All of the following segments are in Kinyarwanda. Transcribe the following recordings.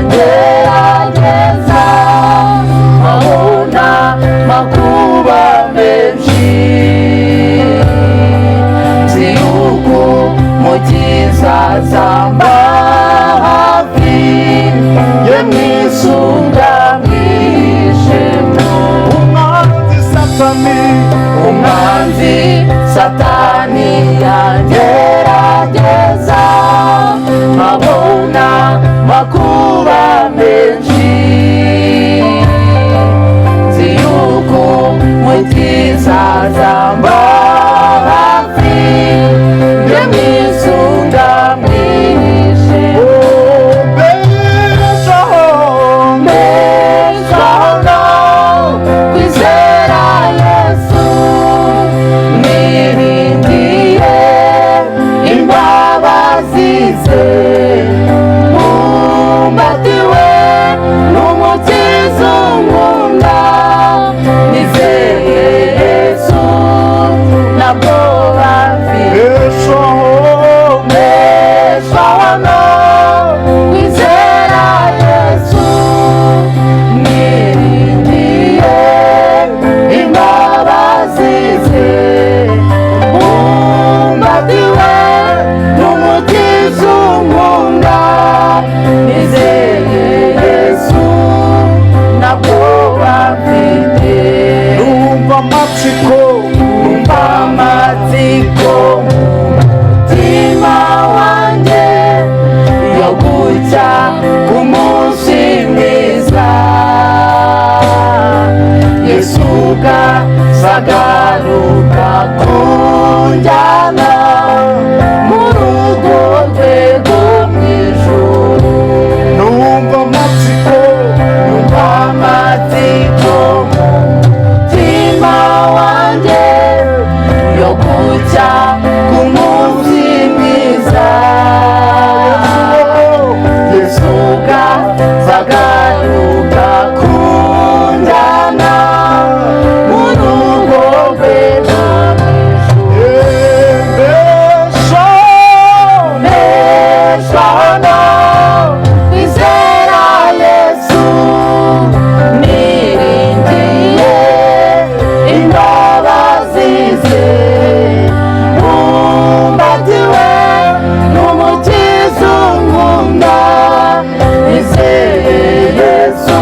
ngerageza nkabona makuba menshi, nzi yuko umukiza azamba hafi ye mwisunga mwishimo. Umwanzi satani yangerageza nkabona makuba menshi, nzi yuko umukiza azamba hafi ye mwisunga mwishimo. Mumbatiwe n'umukiza unkunda, nizeye Yesu ntabwo bamfite. Mbeshaho no kwizera Yesu, niringiye imbabazi ze. Mumbatiwe n'umukiza unkunda, nizeye Yesu ntabwo bamfite. Numva amatsiko mu mutima wanjye yo gucya ku munsi mwiza, Yesu azagaruka kunjyana mu rugo rwe rwo mw'ijuru. Numva amatsiko mu mutima wanjye yo gucya ku munsi mwiza, Yesu azagaruka kunjyana mu rugo rwe rwo mw'ijuru. Mbeshaho no kwizera Yesu, niringiye imbabazi ze. Mumbatiwe n'umukiza unkunda, nizeye Yesu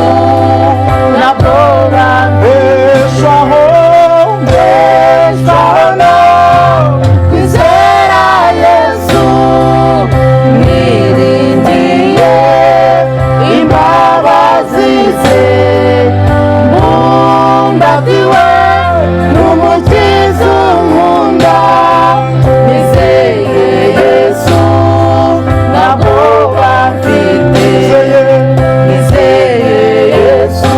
ntabwo bambeshaho. Mbeshaho no kwizera Yesu, niringiye imbabazi ze. Mumbatiwe n'umukiza unkunda, nizeye Yesu ntabwo bamfite. Nizeye Yesu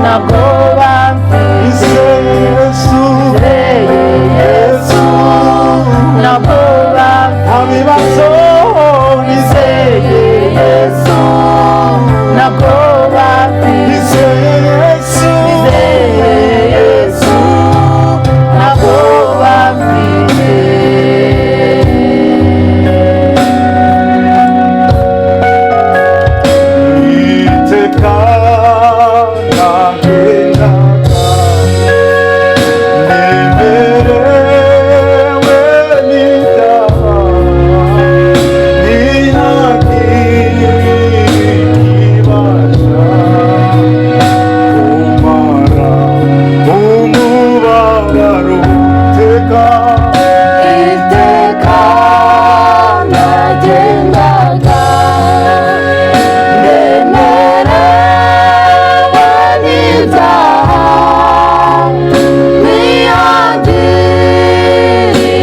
ntabwo bamfite. Nizeye Yesu ntabwo bamfite. Nizeye Yesu ntabwo bamfite. Nizeye Yesu ntabwo bamfite. Iteka nagendaga nemerewe n'ibyaha, ntihagire ikibasha kumara umubabaro. Iteka nagendaga nemerewe n'ibyaha, ntihagire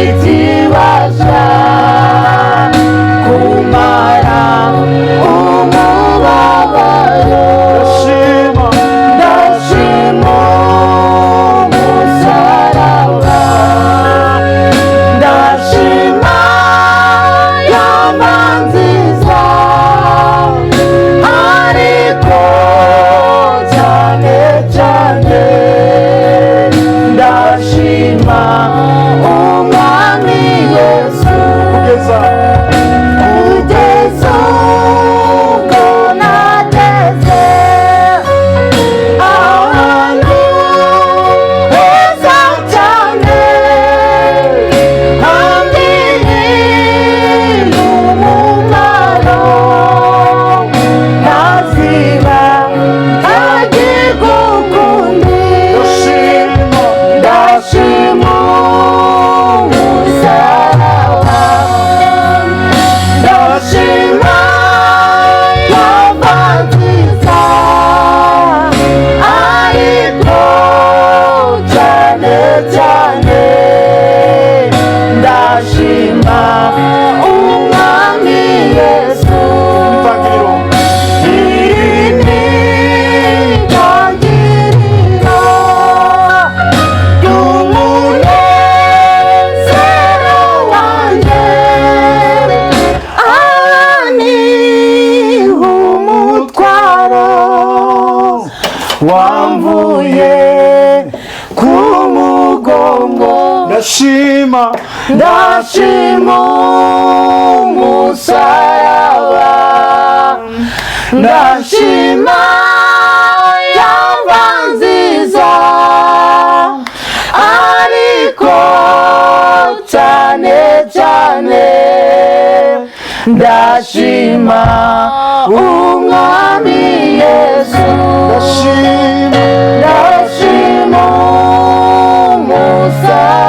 ikibasha kumara umubabaro. Ndashima umusaraba, ndashima ya ndashima umusaraba, ndashima yava nziza, ariko cyane cyane ndashima umwami Yesu, ndashima umusaraba.